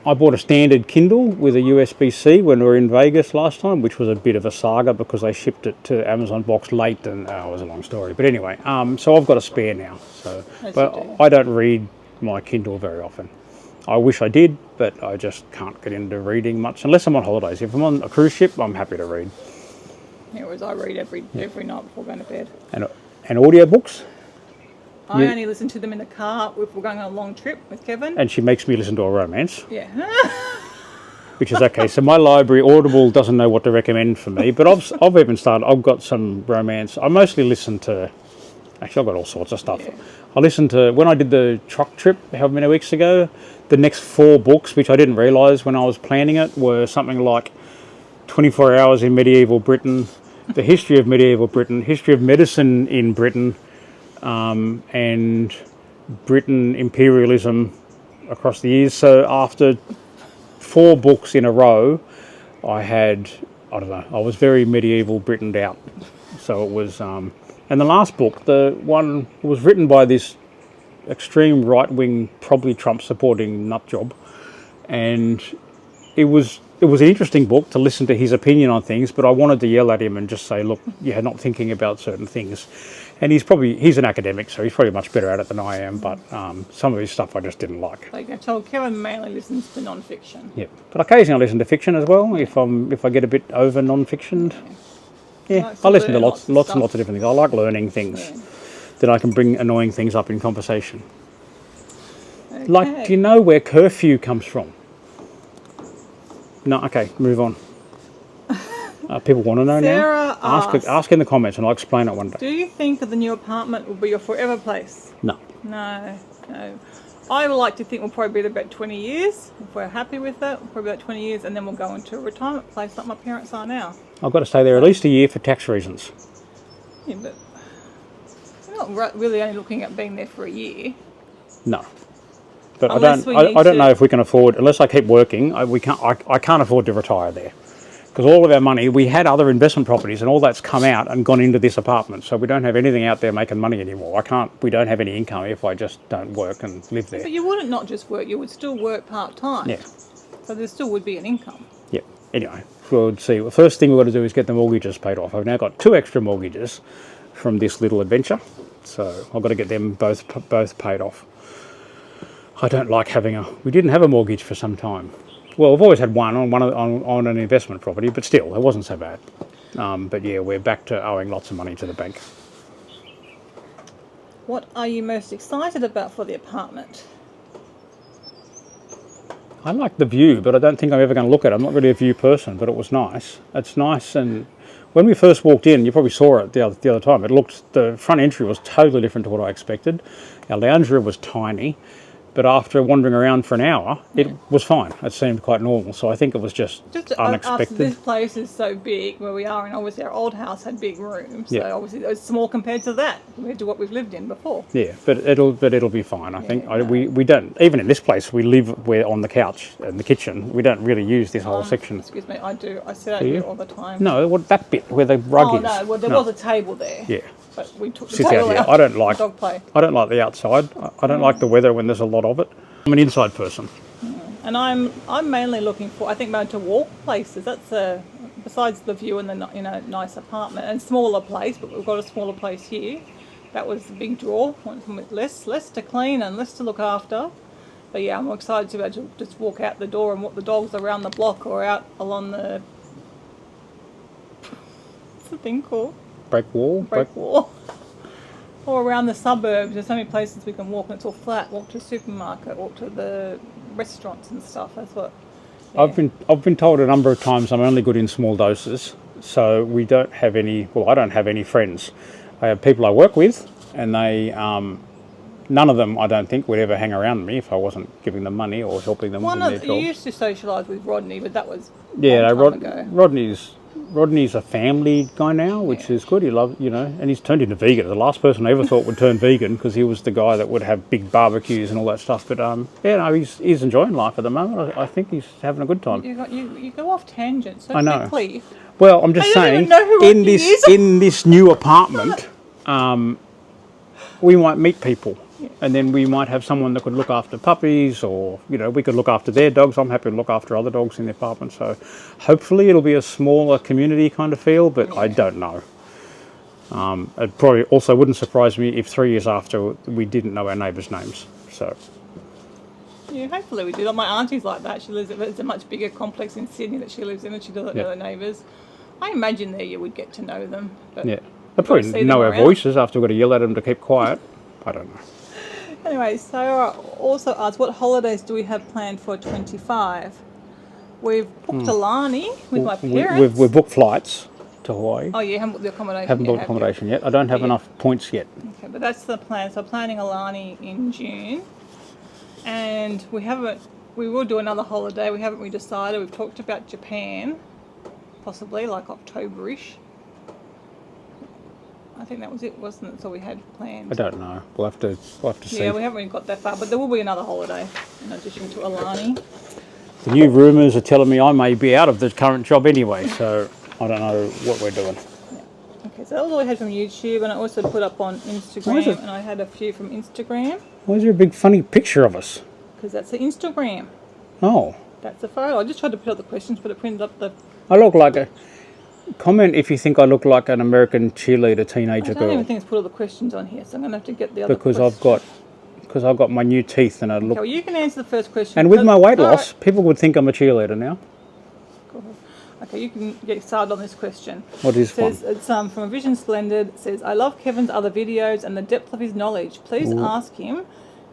[SPEAKER 2] I bought a standard Kindle with a USB-C when we were in Vegas last time, which was a bit of a saga because they shipped it to Amazon box late, and it was a long story. But anyway, so I've got a spare now. So, but I don't read my Kindle very often. I wish I did, but I just can't get into reading much unless I'm on holidays. If I'm on a cruise ship, I'm happy to read.
[SPEAKER 1] Yeah, whereas I read every night before going to bed.
[SPEAKER 2] And audiobooks?
[SPEAKER 1] I only listen to them in the car if we're going on a long trip with Kevin.
[SPEAKER 2] And she makes me listen to a romance.
[SPEAKER 1] Yeah.
[SPEAKER 2] Which is okay. So my library, Audible, doesn't know what to recommend for me. But I've even started, I've got some romance. I mostly listen to, actually I've got all sorts of stuff. Yeah. I listened to, when I did the truck trip however many weeks ago, the next 4 books, which I didn't realise when I was planning it, were something like 24 Hours in Medieval Britain, The History of Medieval Britain, History of Medicine in Britain, and Britain imperialism across the years. So after 4 books in a row, I was very medieval Britained out. So it was, and the last book, the one was written by this extreme right-wing, probably Trump-supporting nutjob, and it was an interesting book to listen to his opinion on things, but I wanted to yell at him and just say, look, you're not thinking about certain things. And he's an academic, so he's probably much better at it than I am, but some of his stuff I just didn't like.
[SPEAKER 1] Like I told Kevin, mainly listens to non-fiction.
[SPEAKER 2] Yeah, but occasionally I listen to fiction as well, if I get a bit over non-fictioned. Yeah, I listen to lots and lots of different things. I like learning things that I can bring annoying things up in conversation. Okay. Like, do you know where curfew comes from? No, okay, move on. People want to know
[SPEAKER 1] Sarah
[SPEAKER 2] now. Ask in the comments and I'll explain it one day.
[SPEAKER 1] Do you think that the new apartment will be your forever place?
[SPEAKER 2] No.
[SPEAKER 1] No. I would like to think we'll probably be there about 20 years. If we're happy with it, probably about 20 years, and then we'll go into a retirement place like my parents are now.
[SPEAKER 2] I've got to stay there at least a year for tax reasons.
[SPEAKER 1] Yeah, but we're not really only looking at being there for a year.
[SPEAKER 2] No. But I don't know if we can afford, unless I keep working, I can't afford to retire there. Because all of our money, we had other investment properties and all that's come out and gone into this apartment. So we don't have anything out there making money anymore. We don't have any income if I just don't work and live there.
[SPEAKER 1] But you wouldn't not just work, you would still work part-time.
[SPEAKER 2] Yeah.
[SPEAKER 1] So there still would be an income.
[SPEAKER 2] Yeah. Anyway, we'll see. The first thing we've got to do is get the mortgages paid off. I've now got 2 extra mortgages from this little adventure. So I've got to get them both paid off. I don't like we didn't have a mortgage for some time. Well, I've always had one on an investment property, but still, it wasn't so bad. But yeah, we're back to owing lots of money to the bank.
[SPEAKER 1] What are you most excited about for the apartment?
[SPEAKER 2] I like the view, but I don't think I'm ever going to look at it. I'm not really a view person, but it was nice. It's nice, and when we first walked in, you probably saw it the other time. The front entry was totally different to what I expected. Our lounge room was tiny. But after wandering around for an hour, it was fine. It seemed quite normal. So I think it was just unexpected.
[SPEAKER 1] This place is so big where we are, and obviously our old house had big rooms. So obviously it was small compared to that, compared to what we've lived in before. Yeah,
[SPEAKER 2] but it'll be fine. I think we don't, even in this place, we're on the couch in the kitchen. We don't really use this whole section.
[SPEAKER 1] Excuse me, I do. I sit out here all the time.
[SPEAKER 2] No, that bit where the rug is.
[SPEAKER 1] No, well, there was a table there.
[SPEAKER 2] Yeah.
[SPEAKER 1] But we took the table out.
[SPEAKER 2] I don't like
[SPEAKER 1] dog play.
[SPEAKER 2] I don't like the outside. I don't like the weather when there's a lot of it. I'm an inside person.
[SPEAKER 1] And I'm mainly looking for, I think, going to walk places. That's besides the view and the nice apartment and smaller place, but we've got a smaller place here. That was the big draw. With less to clean and less to look after. But yeah, I'm excited to be able to just walk out the door and walk the dogs around the block or out along the, what's the thing called?
[SPEAKER 2] Break wall.
[SPEAKER 1] Or around the suburbs. There's so many places we can walk and it's all flat. Walk to the supermarket, walk to the restaurants and stuff. That's what. Yeah.
[SPEAKER 2] I've been told a number of times I'm only good in small doses. So we don't have any. Well, I don't have any friends. I have people I work with, and they none of them I don't think would ever hang around me if I wasn't giving them money or helping them with their jobs.
[SPEAKER 1] You used to socialise with Rodney, but that was long time ago.
[SPEAKER 2] Rodney's Rodney's a family guy now, which is good. He loves, and he's turned into vegan. The last person I ever thought would turn vegan, because he was the guy that would have big barbecues and all that stuff. But he's enjoying life at the moment. I think he's having a good time.
[SPEAKER 1] You go off tangents so
[SPEAKER 2] I know.
[SPEAKER 1] quickly.
[SPEAKER 2] Well, I'm just saying, in this new apartment, we might meet people. And then we might have someone that could look after puppies, or, we could look after their dogs. I'm happy to look after other dogs in the apartment. So hopefully it'll be a smaller community kind of feel, but I don't know. It probably also wouldn't surprise me if 3 years after we didn't know our neighbours' names. So
[SPEAKER 1] yeah, hopefully we do. Like my auntie's like that. She lives it's a much bigger complex in Sydney that she lives in, and she doesn't know her neighbours. I imagine there you would get to know them. But
[SPEAKER 2] yeah, they'll probably know our voices after we've got to yell at them to keep quiet. I don't know.
[SPEAKER 1] Anyway, Sarah also asked, what holidays do we have planned for 25? We've booked Alani with my parents.
[SPEAKER 2] We've booked flights to Hawaii.
[SPEAKER 1] Oh, you haven't booked the accommodation
[SPEAKER 2] Haven't booked accommodation yet. I don't have enough points yet.
[SPEAKER 1] Okay, but that's the plan. So planning Alani in June. And we will do another holiday. We haven't decided. We've talked about Japan, possibly like October-ish. I think that was it, wasn't it? That's all we had planned.
[SPEAKER 2] I don't know. We'll have to see.
[SPEAKER 1] Yeah, we haven't really got that far, but there will be another holiday in addition to Alani.
[SPEAKER 2] The new rumours are telling me I may be out of the current job anyway, so I don't know what we're doing.
[SPEAKER 1] Yeah. Okay, so that was all I had from YouTube, and I also put up on Instagram, and I had a few from Instagram.
[SPEAKER 2] Why is there a big funny picture of us?
[SPEAKER 1] Because that's the Instagram.
[SPEAKER 2] Oh.
[SPEAKER 1] That's the photo. I just tried to put up the questions, but it printed up the...
[SPEAKER 2] I look like a... Comment if you think I look like an American cheerleader teenager girl.
[SPEAKER 1] I don't even think it's put all the questions on here, so I'm going to have to get the other
[SPEAKER 2] because I've got my new teeth and I look...
[SPEAKER 1] Okay, well, you can answer the first question.
[SPEAKER 2] And with my weight loss, people would think I'm a cheerleader now.
[SPEAKER 1] Cool. Okay, you can get started on this question.
[SPEAKER 2] What is
[SPEAKER 1] it says, it's from a Vision Splendid. It says, I love Kevin's other videos and the depth of his knowledge. Please ask him,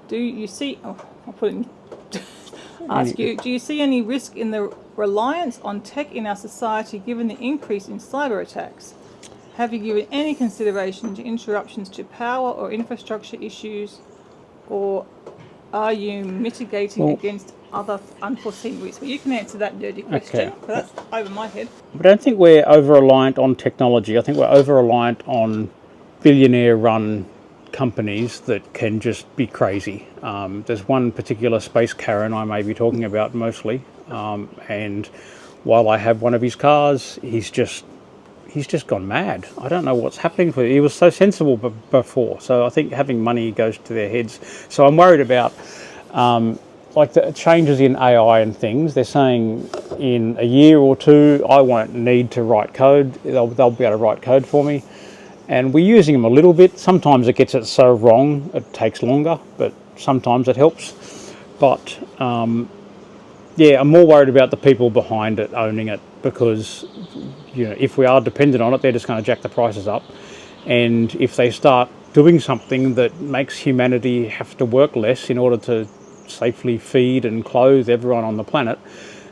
[SPEAKER 1] do you see... Oh, I'll put it in... Ask you, do you see any risk in the reliance on tech in our society given the increase in cyber attacks? Have you given any consideration to interruptions to power or infrastructure issues, or are you mitigating against other unforeseen risks? Well, you can answer that dirty question, because that's over my head.
[SPEAKER 2] I don't think we're over-reliant on technology. I think we're over-reliant on billionaire-run companies that can just be crazy. There's one particular space Karen I may be talking about mostly, and while I have one of his cars, he's just gone mad. I don't know what's happening for him. He was so sensible before, so I think having money goes to their heads. So I'm worried about like the changes in AI and things. They're saying in a year or two I won't need to write code. They'll be able to write code for me. And we're using them a little bit. Sometimes it gets it so wrong, it takes longer, but sometimes it helps. But yeah, I'm more worried about the people behind it owning it, because if we are dependent on it, they're just going to jack the prices up. And if they start doing something that makes humanity have to work less in order to safely feed and clothe everyone on the planet,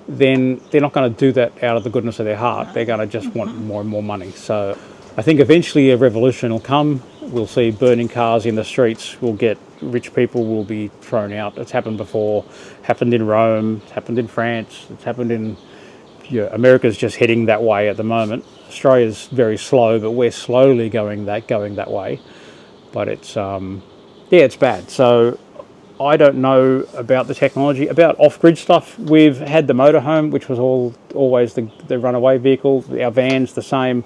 [SPEAKER 2] then they're not going to do that out of the goodness of their heart. They're going to just want more and more money. So I think eventually a revolution will come. We'll see burning cars in the streets. We'll get rich people will be thrown out. It's happened before. Happened in Rome. It's happened in France. It's happened in... America's just heading that way at the moment. Australia's very slow, but we're slowly going that way. But it's it's bad. So I don't know about the technology. About off-grid stuff, we've had the motorhome, which was always the runaway vehicle. Our van's the same.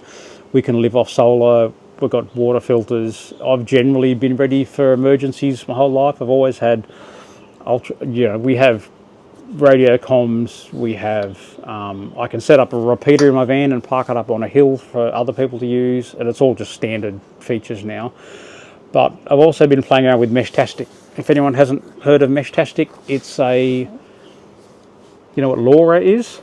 [SPEAKER 2] We can live off solar. We've got water filters. I've generally been ready for emergencies my whole life. I've always had we have radio comms. We have I can set up a repeater in my van and park it up on a hill for other people to use, and it's all just standard features now. But I've also been playing around with Meshtastic. If anyone hasn't heard of Meshtastic, it's you know what LoRa is?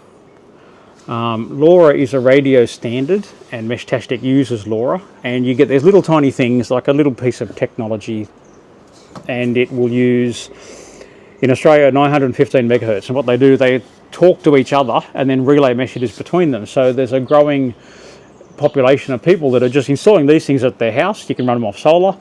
[SPEAKER 2] LoRa is a radio standard, and Meshtastic uses LoRa, and you get these little tiny things, like a little piece of technology, and it will use, in Australia, 915 megahertz. And what they do, they talk to each other and then relay messages between them. So there's a growing population of people that are just installing these things at their house. You can run them off solar,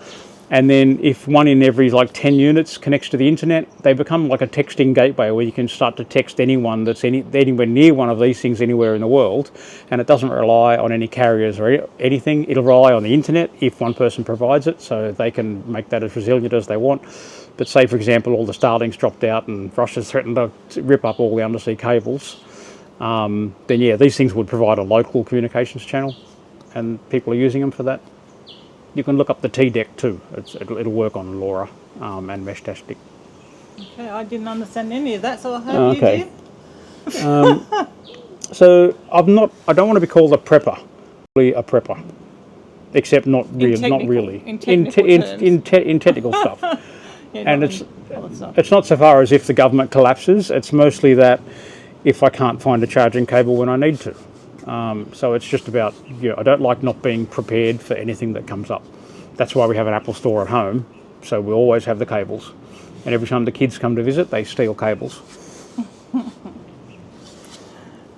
[SPEAKER 2] And then if one in every like 10 units connects to the internet, they become like a texting gateway where you can start to text anyone that's anywhere near one of these things anywhere in the world. And it doesn't rely on any carriers or anything. It'll rely on the internet if one person provides it, so they can make that as resilient as they want. But say, for example, all the Starlinks dropped out and Russia's threatened to rip up all the undersea cables, then yeah, these things would provide a local communications channel, and people are using them for that. You can look up the T-Deck too. It'll work on LoRa and Meshtastic.
[SPEAKER 1] Okay, I didn't understand any of that, so I hope you did.
[SPEAKER 2] So I don't want to be called a prepper. Really a prepper, except not really.
[SPEAKER 1] In
[SPEAKER 2] technical stuff.
[SPEAKER 1] Yeah,
[SPEAKER 2] and it's not so far as if the government collapses. It's mostly that if I can't find a charging cable when I need to. So it's just about, I don't like not being prepared for anything that comes up. That's why we have an Apple store at home, so we always have the cables. And every time the kids come to visit, they steal cables.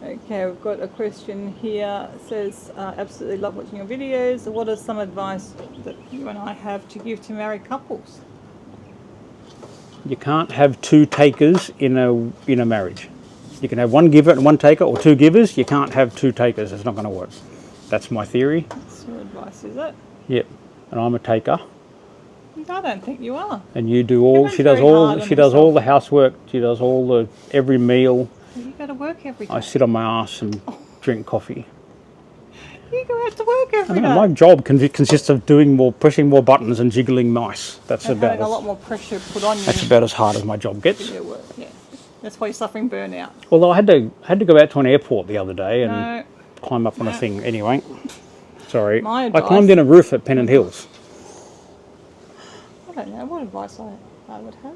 [SPEAKER 1] Okay, we've got a question here. It says, absolutely love watching your videos. What is some advice that you and I have to give to married couples?
[SPEAKER 2] You can't have two takers in a marriage. You can have one giver and one taker, or two givers. You can't have two takers. It's not going to work. That's my theory.
[SPEAKER 1] That's your advice, is it?
[SPEAKER 2] Yep. And I'm a taker.
[SPEAKER 1] I don't think you are.
[SPEAKER 2] And you do all. She does all the housework. She does every meal.
[SPEAKER 1] You go to work every day.
[SPEAKER 2] I sit on my ass and drink coffee.
[SPEAKER 1] You go out to work every day.
[SPEAKER 2] My job consists of pushing more buttons and jiggling mice. That's
[SPEAKER 1] and
[SPEAKER 2] about
[SPEAKER 1] having a lot more pressure put on you.
[SPEAKER 2] That's about as hard as my job gets.
[SPEAKER 1] Work. Yeah. That's why you're suffering burnout.
[SPEAKER 2] Although I had to go out to an airport the other day and climb up on a thing. Anyway, sorry. I climbed in a roof at Pennant Hills.
[SPEAKER 1] I don't know what advice I would have.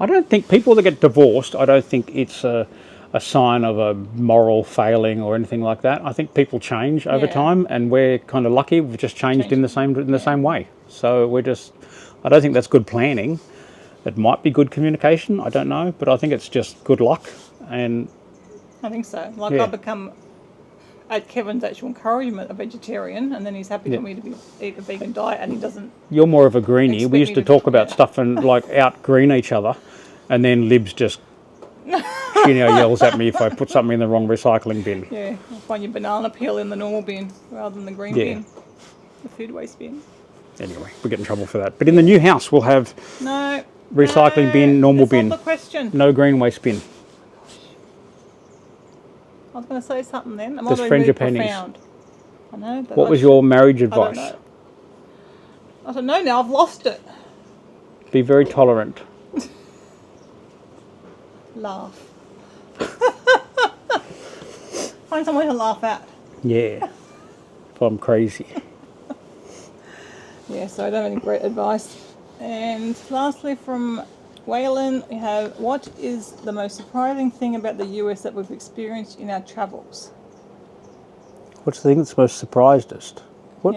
[SPEAKER 2] I don't think people that get divorced, I don't think it's a sign of a moral failing or anything like that. I think people change over time, and we're kind of lucky. We've just changed in the same way. So I don't think that's good planning. It might be good communication, I don't know, but I think it's just good luck. And
[SPEAKER 1] I think so. I've become, at Kevin's actual encouragement, a vegetarian, and then he's happy for me to eat a vegan diet, and he doesn't.
[SPEAKER 2] You're more of a greenie. We used to talk about stuff and out-green each other, and then Lib's just she now yells at me if I put something in the wrong recycling bin.
[SPEAKER 1] Yeah, I'll find your banana peel in the normal bin rather than the green bin, the food waste bin.
[SPEAKER 2] Anyway, we get in trouble for that. But in the new house, we'll have recycling bin, normal bin.
[SPEAKER 1] That's not the question.
[SPEAKER 2] No green waste bin.
[SPEAKER 1] I was going to say something then.
[SPEAKER 2] Just friend your pennies.
[SPEAKER 1] Profound. I know. But
[SPEAKER 2] what was your marriage advice?
[SPEAKER 1] I don't know now. I've lost it.
[SPEAKER 2] Be very tolerant.
[SPEAKER 1] Laugh. Find someone to laugh at.
[SPEAKER 2] Yeah. If I'm crazy.
[SPEAKER 1] Yeah, so I don't have any great advice. And lastly, from Waylon, we have, what is the most surprising thing about the US that we've experienced in our travels?
[SPEAKER 2] What's the thing that's most surprised us?
[SPEAKER 1] What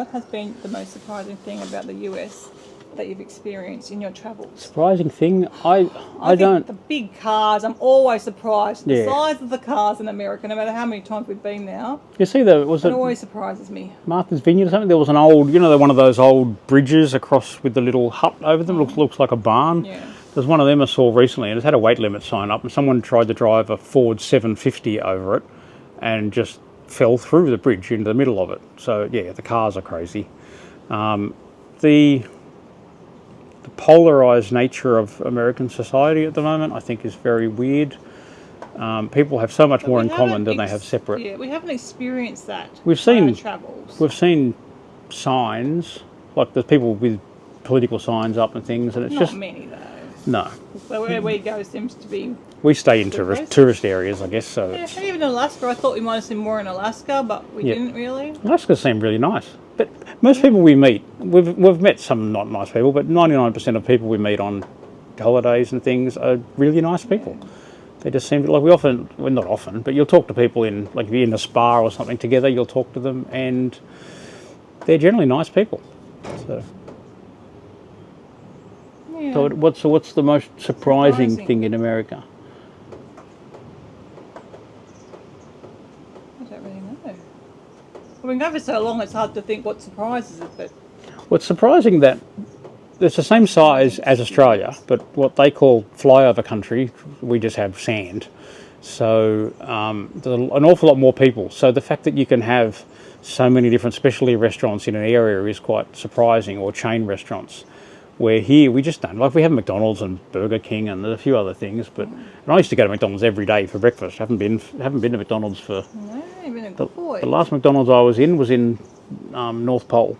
[SPEAKER 1] has been the most surprising thing about the US that you've experienced in your travels?
[SPEAKER 2] Surprising thing? I don't...
[SPEAKER 1] The big cars, I'm always surprised. The size of the cars in America, no matter how many times we've been now.
[SPEAKER 2] You see, it
[SPEAKER 1] always surprises me.
[SPEAKER 2] Martha's Vineyard or something? There was an old, one of those old bridges across with the little hut over them. Looks like a barn.
[SPEAKER 1] Yeah.
[SPEAKER 2] There's one of them I saw recently, and it had a weight limit sign up, and someone tried to drive a Ford 750 over it and just fell through the bridge into the middle of it. So, yeah, the cars are crazy. The polarised nature of American society at the moment, I think, is very weird. People have so much more in common than they have separate.
[SPEAKER 1] Yeah, we haven't experienced that.
[SPEAKER 2] We've seen
[SPEAKER 1] travels.
[SPEAKER 2] We've seen signs, like there's people with political signs up and things, and it's
[SPEAKER 1] not many though.
[SPEAKER 2] No.
[SPEAKER 1] Where we go seems to be.
[SPEAKER 2] We stay in tourist areas, I guess. So
[SPEAKER 1] yeah, even in Alaska, I thought we might have seen more in Alaska, but we didn't really.
[SPEAKER 2] Alaska seemed really nice. But most people we meet, we've met some not nice people, but 99% of people we meet on holidays and things are really nice people. Yeah. They just seem to, not often, but you'll talk to people in, if you're in a spa or something together, you'll talk to them, and they're generally nice people. So, what's the most surprising thing in America?
[SPEAKER 1] I don't really know. We've been going for so long, it's hard to think what surprises it, but
[SPEAKER 2] Well, it's surprising that it's the same size as Australia, but what they call flyover country, we just have sand. So there's an awful lot more people. So the fact that you can have so many different specialty restaurants in an area is quite surprising, or chain restaurants. Where here we just don't. Like we have McDonald's and Burger King and a few other things, but and I used to go to McDonald's every day for breakfast. Haven't been to McDonald's for
[SPEAKER 1] no, you've been a good boy.
[SPEAKER 2] the last McDonald's I was in North Pole,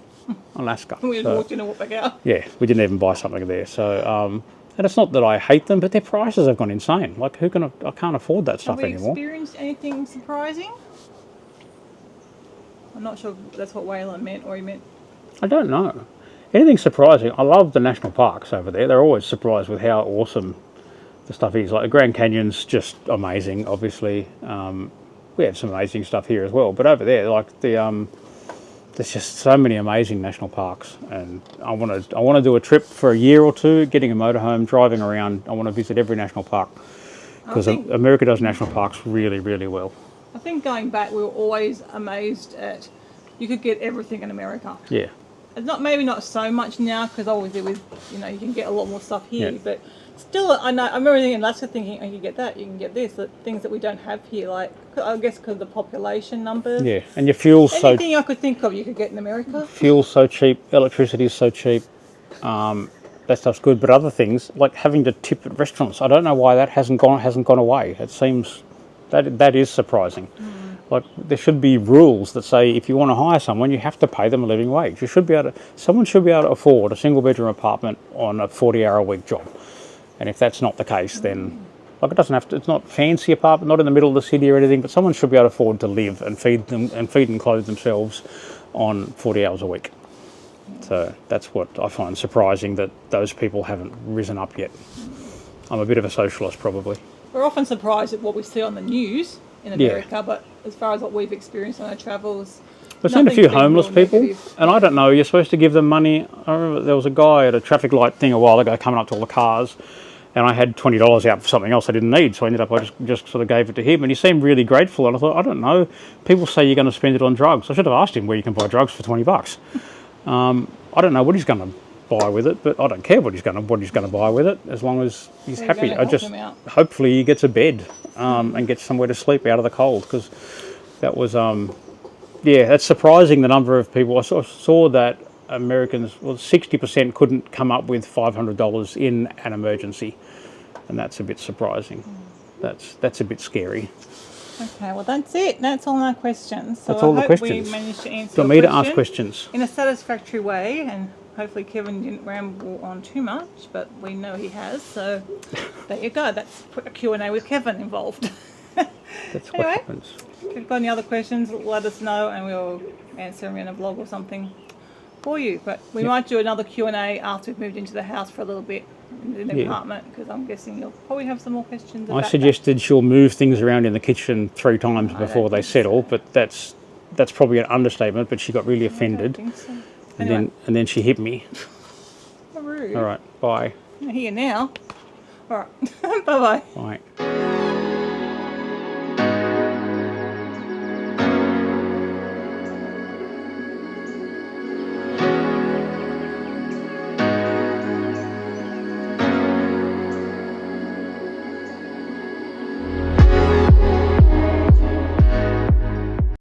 [SPEAKER 2] Alaska.
[SPEAKER 1] We just walked in and walked back out.
[SPEAKER 2] Yeah, we didn't even buy something there. So, and it's not that I hate them, but their prices have gone insane. Like, I can't afford that stuff
[SPEAKER 1] Have we
[SPEAKER 2] anymore.
[SPEAKER 1] experienced anything surprising? I'm not sure if that's what Waylon meant, or he meant...
[SPEAKER 2] I don't know. Anything surprising? I love the national parks over there. They're always surprised with how awesome the stuff is. Like the Grand Canyon's just amazing, obviously. We have some amazing stuff here as well. But over there, like there's just so many amazing national parks, and I want to do a trip for a year or two, getting a motorhome, driving around. I want to visit every national park because America does national parks really, really well.
[SPEAKER 1] I think going back, we were always amazed at you could get everything in America.
[SPEAKER 2] Yeah.
[SPEAKER 1] It's maybe not so much now, because obviously you can get a lot more stuff here,
[SPEAKER 2] Yeah.
[SPEAKER 1] but still, I remember in Alaska thinking, oh, you get that, you can get this, the things that we don't have here, like, I guess because of the population numbers.
[SPEAKER 2] Yeah, and your fuel's
[SPEAKER 1] Anything I could think of you could get in America.
[SPEAKER 2] Fuel's so cheap, electricity's so cheap, that stuff's good. But other things, like having to tip at restaurants, I don't know why that hasn't gone away. It seems that is surprising. Like there should be rules that say if you want to hire someone, you have to pay them a living wage. Someone should be able to afford a single bedroom apartment on a 40-hour-a-week job. And if that's not the case, then like it's not fancy apartment, not in the middle of the city or anything, but someone should be able to afford to live and feed and clothe themselves on 40 hours a week. So that's what I find surprising, that those people haven't risen up yet. I'm a bit of a socialist, probably.
[SPEAKER 1] We're often surprised at what we see on the news in America, but as far as what we've experienced on our travels,
[SPEAKER 2] I've seen a few
[SPEAKER 1] nothing's been
[SPEAKER 2] homeless
[SPEAKER 1] real
[SPEAKER 2] people,
[SPEAKER 1] negative.
[SPEAKER 2] and I don't know, you're supposed to give them money. I remember there was a guy at a traffic light thing a while ago coming up to all the cars, and I had $20 out for something else I didn't need, so I ended up, I just sort of gave it to him, and he seemed really grateful, and I thought, I don't know, people say you're going to spend it on drugs. I should have asked him where you can buy drugs for $20. I don't know what he's going to buy with it, but I don't care what he's going to buy with it, as long as he's
[SPEAKER 1] We're
[SPEAKER 2] happy.
[SPEAKER 1] gonna help him out.
[SPEAKER 2] Hopefully he gets a bed and gets somewhere to sleep out of the cold, because that was that's surprising, the number of people. I saw that Americans, 60% couldn't come up with $500 in an emergency, and that's a bit surprising. That's a bit scary.
[SPEAKER 1] Okay, well that's it. That's all our questions. So
[SPEAKER 2] That's all
[SPEAKER 1] I
[SPEAKER 2] the
[SPEAKER 1] hope
[SPEAKER 2] questions.
[SPEAKER 1] we managed to answer
[SPEAKER 2] Do you want
[SPEAKER 1] your
[SPEAKER 2] me to ask
[SPEAKER 1] question
[SPEAKER 2] questions?
[SPEAKER 1] in a satisfactory way, and hopefully Kevin didn't ramble on too much, but we know he has. So there you go. That's a Q&A with Kevin involved.
[SPEAKER 2] That's what
[SPEAKER 1] Anyway.
[SPEAKER 2] happens.
[SPEAKER 1] If you've got any other questions, let us know and we'll answer them in a vlog or something for you. But we might do another Q&A after we've moved into the house for a little bit in the apartment, because I'm guessing you'll probably have some more questions about
[SPEAKER 2] I suggested she'll move things around in the kitchen 3 times
[SPEAKER 1] I
[SPEAKER 2] before
[SPEAKER 1] don't
[SPEAKER 2] they
[SPEAKER 1] think
[SPEAKER 2] settle, but that's probably an understatement. But she got really
[SPEAKER 1] that. I
[SPEAKER 2] offended,
[SPEAKER 1] don't think so.
[SPEAKER 2] and
[SPEAKER 1] Anyway,
[SPEAKER 2] then she hit me.
[SPEAKER 1] how rude.
[SPEAKER 2] All right, bye.
[SPEAKER 1] You're here now. All right. Bye-bye.
[SPEAKER 2] Bye.